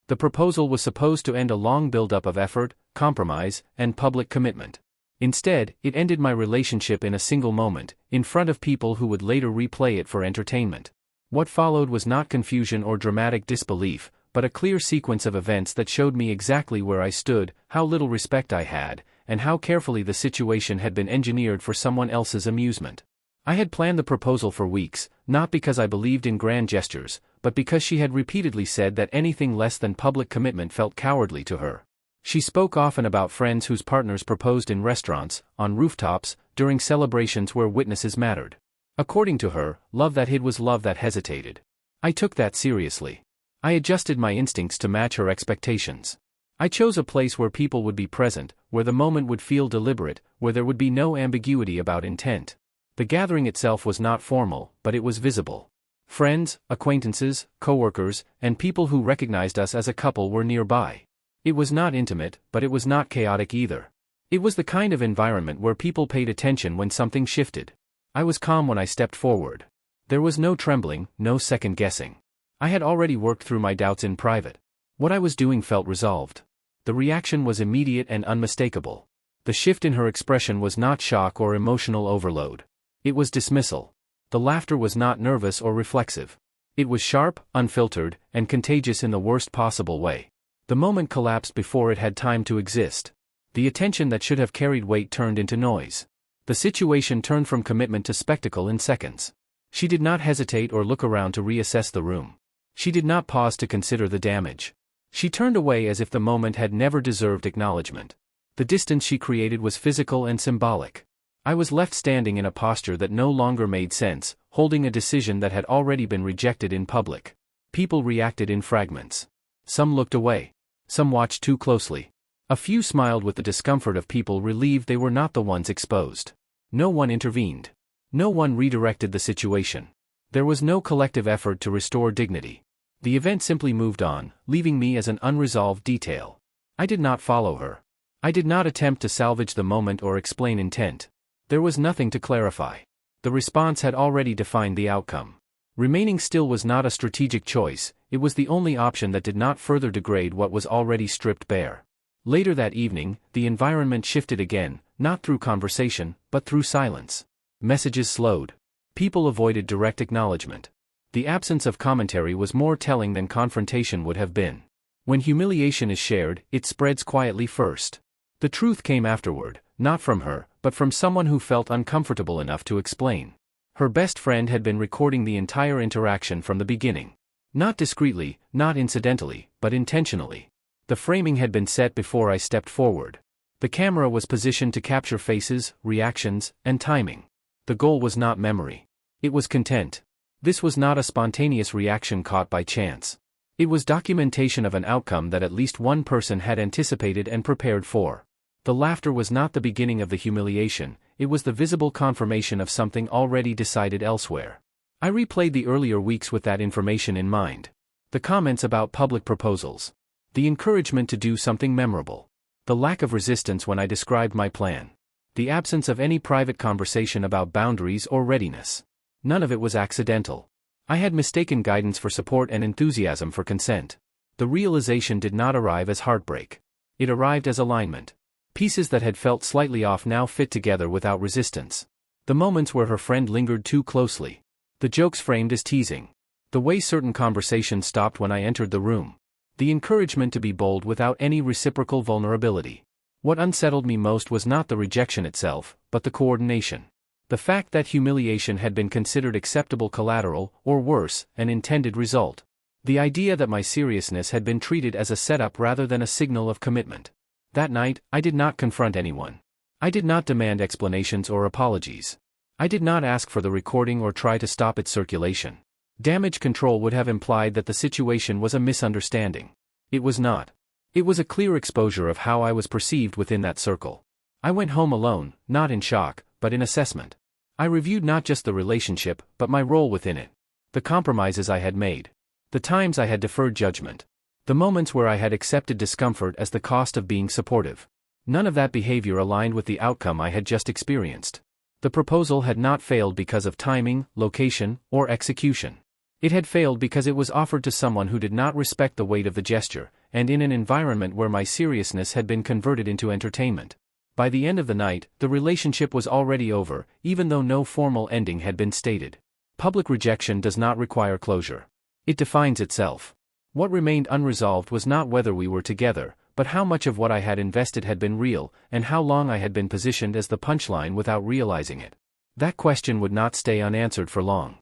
The proposal was supposed to end a long buildup of effort, compromise, and public commitment. Instead, it ended my relationship in a single moment, in front of people who would later replay it for entertainment. What followed was not confusion or dramatic disbelief, but a clear sequence of events that showed me exactly where I stood, how little respect I had, and how carefully the situation had been engineered for someone else's amusement. I had planned the proposal for weeks, not because I believed in grand gestures, but because she had repeatedly said that anything less than public commitment felt cowardly to her. She spoke often about friends whose partners proposed in restaurants, on rooftops, during celebrations where witnesses mattered. According to her, love that hid was love that hesitated. I took that seriously. I adjusted my instincts to match her expectations. I chose a place where people would be present, where the moment would feel deliberate, where there would be no ambiguity about intent. The gathering itself was not formal, but it was visible. Friends, acquaintances, coworkers, and people who recognized us as a couple were nearby. It was not intimate, but it was not chaotic either. It was the kind of environment where people paid attention when something shifted. I was calm when I stepped forward. There was no trembling, no second guessing. I had already worked through my doubts in private. What I was doing felt resolved. The reaction was immediate and unmistakable. The shift in her expression was not shock or emotional overload. It was dismissal. The laughter was not nervous or reflexive. It was sharp, unfiltered, and contagious in the worst possible way. The moment collapsed before it had time to exist. The attention that should have carried weight turned into noise. The situation turned from commitment to spectacle in seconds. She did not hesitate or look around to reassess the room. She did not pause to consider the damage. She turned away as if the moment had never deserved acknowledgement. The distance she created was physical and symbolic. I was left standing in a posture that no longer made sense, holding a decision that had already been rejected in public. People reacted in fragments. Some looked away. Some watched too closely. A few smiled with the discomfort of people relieved they were not the ones exposed. No one intervened. No one redirected the situation. There was no collective effort to restore dignity. The event simply moved on, leaving me as an unresolved detail. I did not follow her. I did not attempt to salvage the moment or explain intent. There was nothing to clarify. The response had already defined the outcome. Remaining still was not a strategic choice, it was the only option that did not further degrade what was already stripped bare. Later that evening, the environment shifted again, not through conversation, but through silence. Messages slowed. People avoided direct acknowledgement. The absence of commentary was more telling than confrontation would have been. When humiliation is shared, it spreads quietly first. The truth came afterward, not from her, but from someone who felt uncomfortable enough to explain. Her best friend had been recording the entire interaction from the beginning. Not discreetly, not incidentally, but intentionally. The framing had been set before I stepped forward. The camera was positioned to capture faces, reactions, and timing. The goal was not memory. It was content. This was not a spontaneous reaction caught by chance. It was documentation of an outcome that at least one person had anticipated and prepared for. The laughter was not the beginning of the humiliation, it was the visible confirmation of something already decided elsewhere. I replayed the earlier weeks with that information in mind. The comments about public proposals. The encouragement to do something memorable. The lack of resistance when I described my plan. The absence of any private conversation about boundaries or readiness. None of it was accidental. I had mistaken guidance for support and enthusiasm for consent. The realization did not arrive as heartbreak. It arrived as alignment. Pieces that had felt slightly off now fit together without resistance. The moments where her friend lingered too closely. The jokes framed as teasing. The way certain conversations stopped when I entered the room. The encouragement to be bold without any reciprocal vulnerability. What unsettled me most was not the rejection itself, but the coordination. The fact that humiliation had been considered acceptable collateral, or worse, an intended result. The idea that my seriousness had been treated as a setup rather than a signal of commitment. That night, I did not confront anyone. I did not demand explanations or apologies. I did not ask for the recording or try to stop its circulation. Damage control would have implied that the situation was a misunderstanding. It was not. It was a clear exposure of how I was perceived within that circle. I went home alone, not in shock, but in assessment. I reviewed not just the relationship, but my role within it. The compromises I had made. The times I had deferred judgment. The moments where I had accepted discomfort as the cost of being supportive. None of that behavior aligned with the outcome I had just experienced. The proposal had not failed because of timing, location, or execution. It had failed because it was offered to someone who did not respect the weight of the gesture, and in an environment where my seriousness had been converted into entertainment. By the end of the night, the relationship was already over, even though no formal ending had been stated. Public rejection does not require closure. It defines itself. What remained unresolved was not whether we were together, but how much of what I had invested had been real, and how long I had been positioned as the punchline without realizing it. That question would not stay unanswered for long.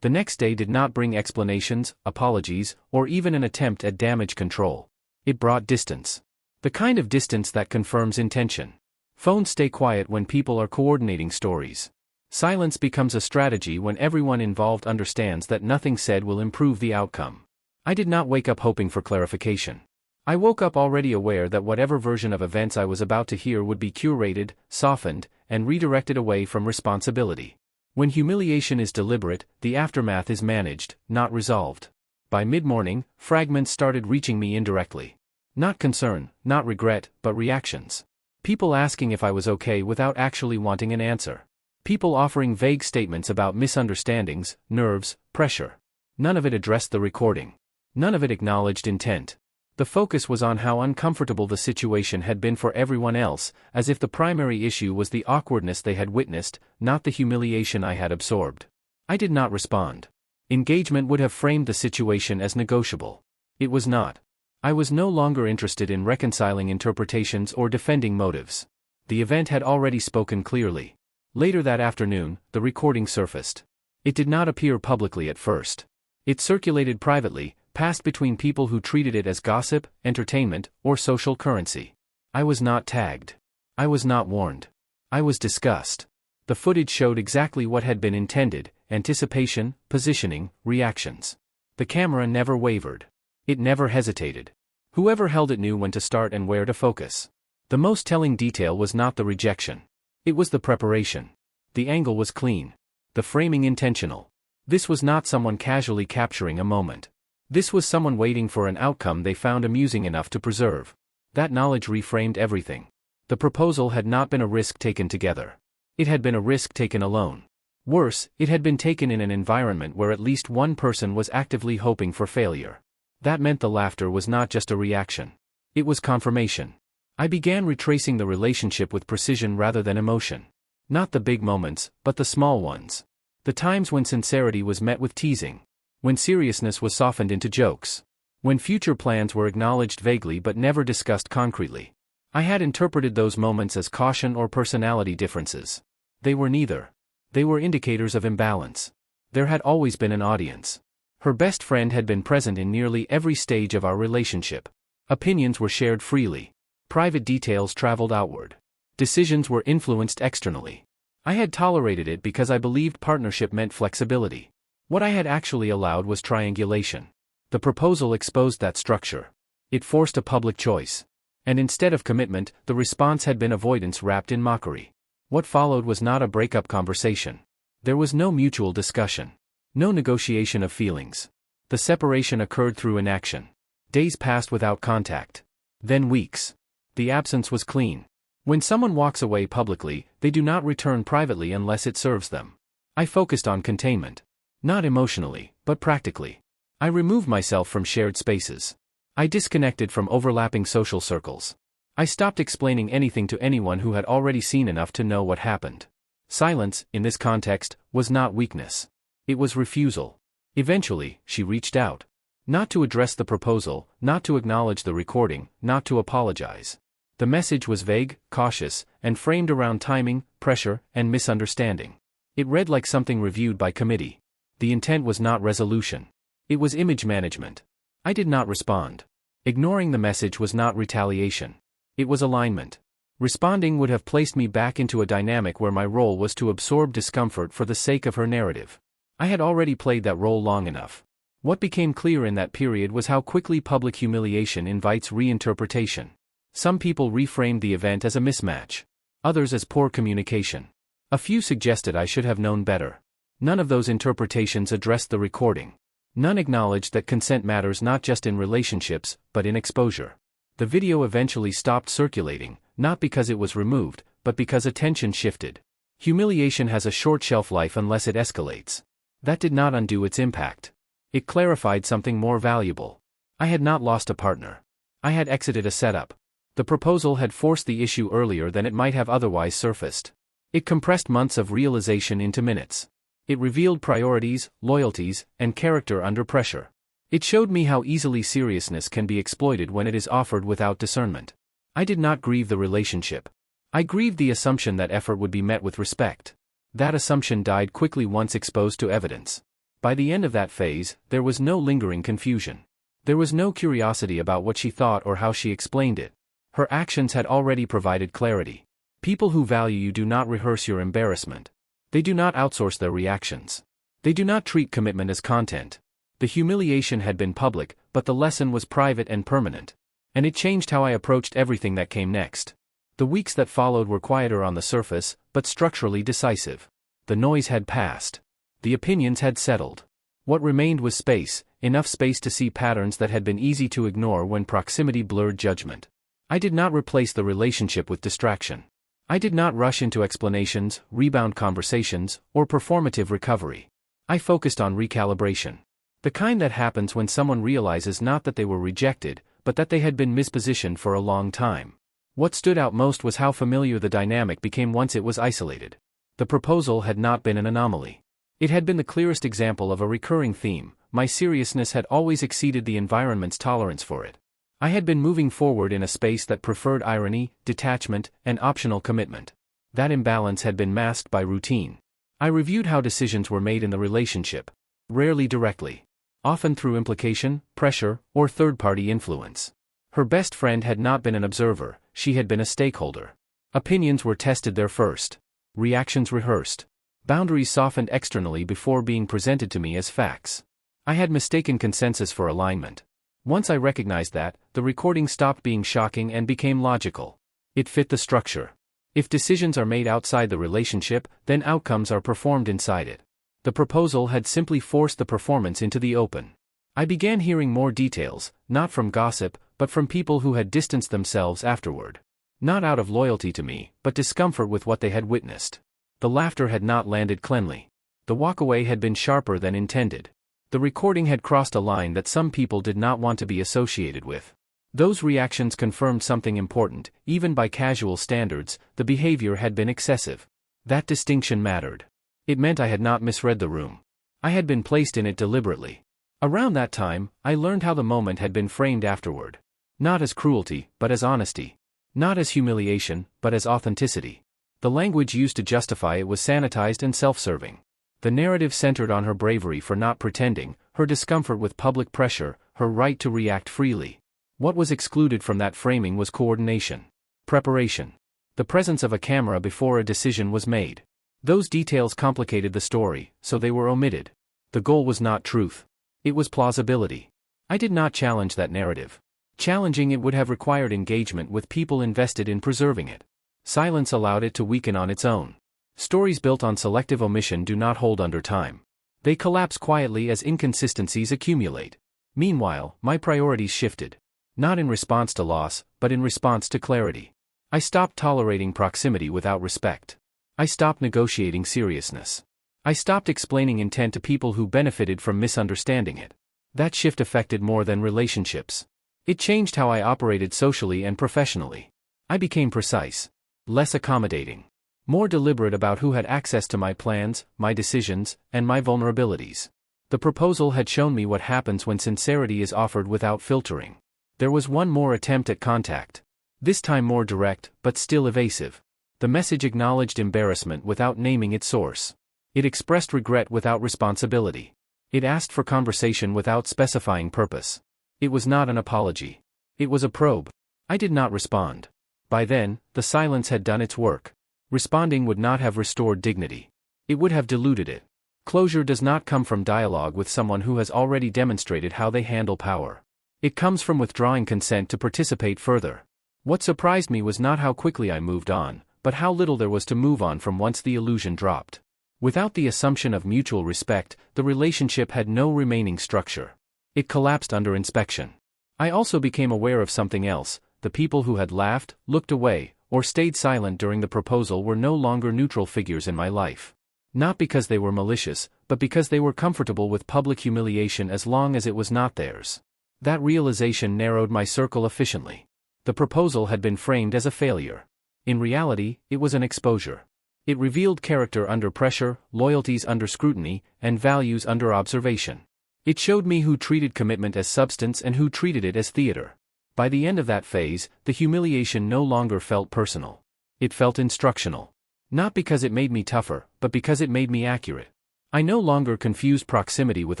The next day did not bring explanations, apologies, or even an attempt at damage control. It brought distance. The kind of distance that confirms intention. Phones stay quiet when people are coordinating stories. Silence becomes a strategy when everyone involved understands that nothing said will improve the outcome. I did not wake up hoping for clarification. I woke up already aware that whatever version of events I was about to hear would be curated, softened, and redirected away from responsibility. When humiliation is deliberate, the aftermath is managed, not resolved. By mid-morning, fragments started reaching me indirectly. Not concern, not regret, but reactions. People asking if I was okay without actually wanting an answer. People offering vague statements about misunderstandings, nerves, pressure. None of it addressed the recording. None of it acknowledged intent. The focus was on how uncomfortable the situation had been for everyone else, as if the primary issue was the awkwardness they had witnessed, not the humiliation I had absorbed. I did not respond. Engagement would have framed the situation as negotiable. It was not. I was no longer interested in reconciling interpretations or defending motives. The event had already spoken clearly. Later that afternoon, the recording surfaced. It did not appear publicly at first. It circulated privately, passed between people who treated it as gossip, entertainment, or social currency. I was not tagged. I was not warned. I was discussed. The footage showed exactly what had been intended: anticipation, positioning, reactions. The camera never wavered. It never hesitated. Whoever held it knew when to start and where to focus. The most telling detail was not the rejection. It was the preparation. The angle was clean. The framing intentional. This was not someone casually capturing a moment. This was someone waiting for an outcome they found amusing enough to preserve. That knowledge reframed everything. The proposal had not been a risk taken together. It had been a risk taken alone. Worse, it had been taken in an environment where at least one person was actively hoping for failure. That meant the laughter was not just a reaction. It was confirmation. I began retracing the relationship with precision rather than emotion. Not the big moments, but the small ones. The times when sincerity was met with teasing. When seriousness was softened into jokes. When future plans were acknowledged vaguely but never discussed concretely. I had interpreted those moments as caution or personality differences. They were neither. They were indicators of imbalance. There had always been an audience. Her best friend had been present in nearly every stage of our relationship. Opinions were shared freely. Private details traveled outward. Decisions were influenced externally. I had tolerated it because I believed partnership meant flexibility. What I had actually allowed was triangulation. The proposal exposed that structure. It forced a public choice. And instead of commitment, the response had been avoidance wrapped in mockery. What followed was not a breakup conversation. There was no mutual discussion. No negotiation of feelings. The separation occurred through inaction. Days passed without contact. Then weeks. The absence was clean. When someone walks away publicly, they do not return privately unless it serves them. I focused on containment. Not emotionally, but practically. I removed myself from shared spaces. I disconnected from overlapping social circles. I stopped explaining anything to anyone who had already seen enough to know what happened. Silence, in this context, was not weakness. It was refusal. Eventually, she reached out. Not to address the proposal, not to acknowledge the recording, not to apologize. The message was vague, cautious, and framed around timing, pressure, and misunderstanding. It read like something reviewed by committee. The intent was not resolution. It was image management. I did not respond. Ignoring the message was not retaliation. It was alignment. Responding would have placed me back into a dynamic where my role was to absorb discomfort for the sake of her narrative. I had already played that role long enough. What became clear in that period was how quickly public humiliation invites reinterpretation. Some people reframed the event as a mismatch. Others as poor communication. A few suggested I should have known better. None of those interpretations addressed the recording. None acknowledged that consent matters not just in relationships, but in exposure. The video eventually stopped circulating, not because it was removed, but because attention shifted. Humiliation has a short shelf life unless it escalates. That did not undo its impact. It clarified something more valuable. I had not lost a partner. I had exited a setup. The proposal had forced the issue earlier than it might have otherwise surfaced. It compressed months of realization into minutes. It revealed priorities, loyalties, and character under pressure. It showed me how easily seriousness can be exploited when it is offered without discernment. I did not grieve the relationship. I grieved the assumption that effort would be met with respect. That assumption died quickly once exposed to evidence. By the end of that phase, there was no lingering confusion. There was no curiosity about what she thought or how she explained it. Her actions had already provided clarity. People who value you do not rehearse your embarrassment. They do not outsource their reactions. They do not treat commitment as content. The humiliation had been public, but the lesson was private and permanent. And it changed how I approached everything that came next. The weeks that followed were quieter on the surface, but structurally decisive. The noise had passed. The opinions had settled. What remained was space, enough space to see patterns that had been easy to ignore when proximity blurred judgment. I did not replace the relationship with distraction. I did not rush into explanations, rebound conversations, or performative recovery. I focused on recalibration. The kind that happens when someone realizes not that they were rejected, but that they had been mispositioned for a long time. What stood out most was how familiar the dynamic became once it was isolated. The proposal had not been an anomaly. It had been the clearest example of a recurring theme. My seriousness had always exceeded the environment's tolerance for it. I had been moving forward in a space that preferred irony, detachment, and optional commitment. That imbalance had been masked by routine. I reviewed how decisions were made in the relationship. Rarely directly. Often through implication, pressure, or third-party influence. Her best friend had not been an observer, she had been a stakeholder. Opinions were tested there first. Reactions rehearsed. Boundaries softened externally before being presented to me as facts. I had mistaken consensus for alignment. Once I recognized that, the recording stopped being shocking and became logical. It fit the structure. If decisions are made outside the relationship, then outcomes are performed inside it. The proposal had simply forced the performance into the open. I began hearing more details, not from gossip, but from people who had distanced themselves afterward. Not out of loyalty to me, but discomfort with what they had witnessed. The laughter had not landed cleanly. The walkaway had been sharper than intended. The recording had crossed a line that some people did not want to be associated with. Those reactions confirmed something important. Even by casual standards, the behavior had been excessive. That distinction mattered. It meant I had not misread the room. I had been placed in it deliberately. Around that time, I learned how the moment had been framed afterward. Not as cruelty, but as honesty. Not as humiliation, but as authenticity. The language used to justify it was sanitized and self-serving. The narrative centered on her bravery for not pretending, her discomfort with public pressure, her right to react freely. What was excluded from that framing was coordination. Preparation. The presence of a camera before a decision was made. Those details complicated the story, so they were omitted. The goal was not truth. It was plausibility. I did not challenge that narrative. Challenging it would have required engagement with people invested in preserving it. Silence allowed it to weaken on its own. Stories built on selective omission do not hold under time. They collapse quietly as inconsistencies accumulate. Meanwhile, my priorities shifted. Not in response to loss, but in response to clarity. I stopped tolerating proximity without respect. I stopped negotiating seriousness. I stopped explaining intent to people who benefited from misunderstanding it. That shift affected more than relationships. It changed how I operated socially and professionally. I became precise. Less accommodating. More deliberate about who had access to my plans, my decisions, and my vulnerabilities. The proposal had shown me what happens when sincerity is offered without filtering. There was one more attempt at contact. This time more direct, but still evasive. The message acknowledged embarrassment without naming its source. It expressed regret without responsibility. It asked for conversation without specifying purpose. It was not an apology. It was a probe. I did not respond. By then, the silence had done its work. Responding would not have restored dignity. It would have diluted it. Closure does not come from dialogue with someone who has already demonstrated how they handle power. It comes from withdrawing consent to participate further. What surprised me was not how quickly I moved on, but how little there was to move on from once the illusion dropped. Without the assumption of mutual respect, the relationship had no remaining structure. It collapsed under inspection. I also became aware of something else. The people who had laughed, looked away, or stayed silent during the proposal were no longer neutral figures in my life. Not because they were malicious, but because they were comfortable with public humiliation as long as it was not theirs. That realization narrowed my circle efficiently. The proposal had been framed as a failure. In reality, it was an exposure. It revealed character under pressure, loyalties under scrutiny, and values under observation. It showed me who treated commitment as substance and who treated it as theater. By the end of that phase, the humiliation no longer felt personal. It felt instructional. Not because it made me tougher, but because it made me accurate. I no longer confused proximity with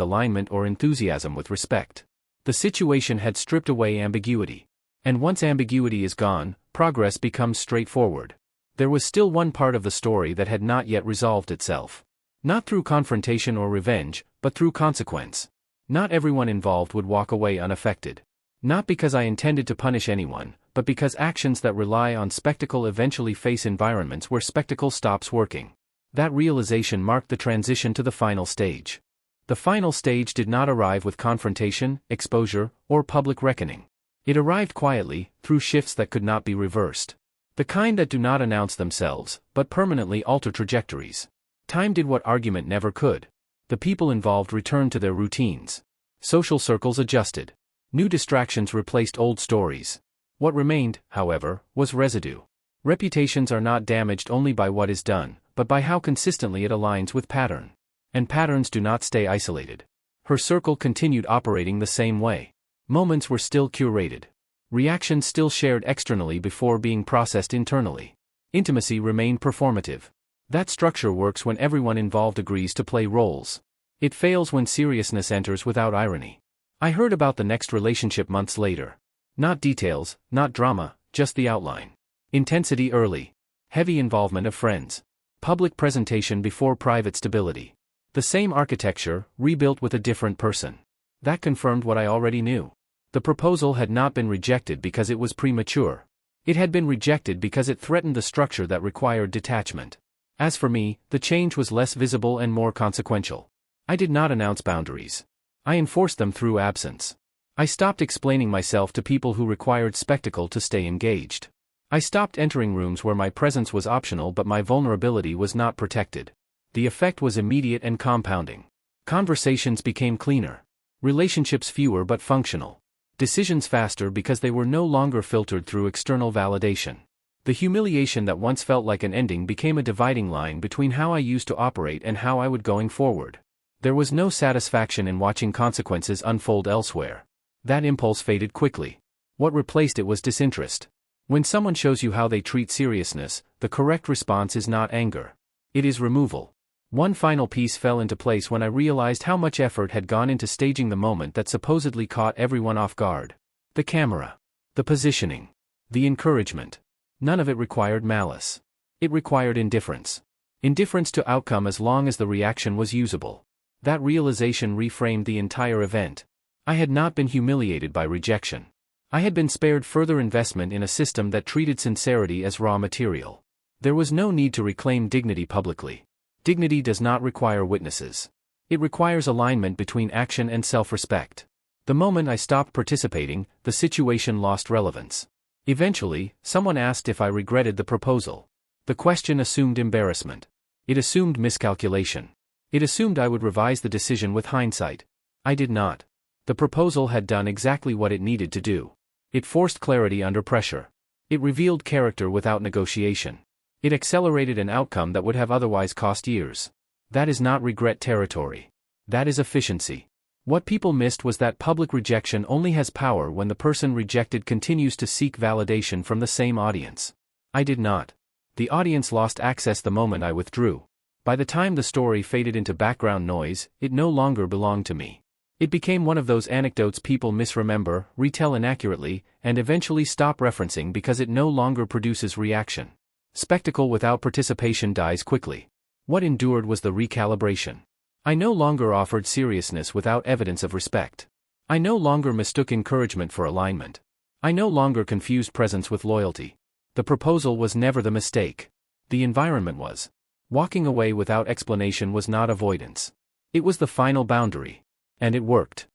alignment or enthusiasm with respect. The situation had stripped away ambiguity. And once ambiguity is gone, progress becomes straightforward. There was still one part of the story that had not yet resolved itself. Not through confrontation or revenge, but through consequence. Not everyone involved would walk away unaffected. Not because I intended to punish anyone, but because actions that rely on spectacle eventually face environments where spectacle stops working. That realization marked the transition to the final stage. The final stage did not arrive with confrontation, exposure, or public reckoning. It arrived quietly, through shifts that could not be reversed. The kind that do not announce themselves, but permanently alter trajectories. Time did what argument never could. The people involved returned to their routines. Social circles adjusted. New distractions replaced old stories. What remained, however, was residue. Reputations are not damaged only by what is done, but by how consistently it aligns with pattern. And patterns do not stay isolated. Her circle continued operating the same way. Moments were still curated. Reactions still shared externally before being processed internally. Intimacy remained performative. That structure works when everyone involved agrees to play roles. It fails when seriousness enters without irony. I heard about the next relationship months later. Not details, not drama, just the outline. Intensity early. Heavy involvement of friends. Public presentation before private stability. The same architecture, rebuilt with a different person. That confirmed what I already knew. The proposal had not been rejected because it was premature. It had been rejected because it threatened the structure that required detachment. As for me, the change was less visible and more consequential. I did not announce boundaries. I enforced them through absence. I stopped explaining myself to people who required spectacle to stay engaged. I stopped entering rooms where my presence was optional but my vulnerability was not protected. The effect was immediate and compounding. Conversations became cleaner. Relationships fewer but functional. Decisions faster because they were no longer filtered through external validation. The humiliation that once felt like an ending became a dividing line between how I used to operate and how I would going forward. There was no satisfaction in watching consequences unfold elsewhere. That impulse faded quickly. What replaced it was disinterest. When someone shows you how they treat seriousness, the correct response is not anger. It is removal. One final piece fell into place when I realized how much effort had gone into staging the moment that supposedly caught everyone off guard. The camera. The positioning. The encouragement. None of it required malice. It required indifference. Indifference to outcome as long as the reaction was usable. That realization reframed the entire event. I had not been humiliated by rejection. I had been spared further investment in a system that treated sincerity as raw material. There was no need to reclaim dignity publicly. Dignity does not require witnesses. It requires alignment between action and self-respect. The moment I stopped participating, the situation lost relevance. Eventually, someone asked if I regretted the proposal. The question assumed embarrassment. It assumed miscalculation. It assumed I would revise the decision with hindsight. I did not. The proposal had done exactly what it needed to do. It forced clarity under pressure. It revealed character without negotiation. It accelerated an outcome that would have otherwise cost years. That is not regret territory. That is efficiency. What people missed was that public rejection only has power when the person rejected continues to seek validation from the same audience. I did not. The audience lost access the moment I withdrew. By the time the story faded into background noise, it no longer belonged to me. It became one of those anecdotes people misremember, retell inaccurately, and eventually stop referencing because it no longer produces reaction. Spectacle without participation dies quickly. What endured was the recalibration. I no longer offered seriousness without evidence of respect. I no longer mistook encouragement for alignment. I no longer confused presence with loyalty. The proposal was never the mistake. The environment was. Walking away without explanation was not avoidance. It was the final boundary. And it worked.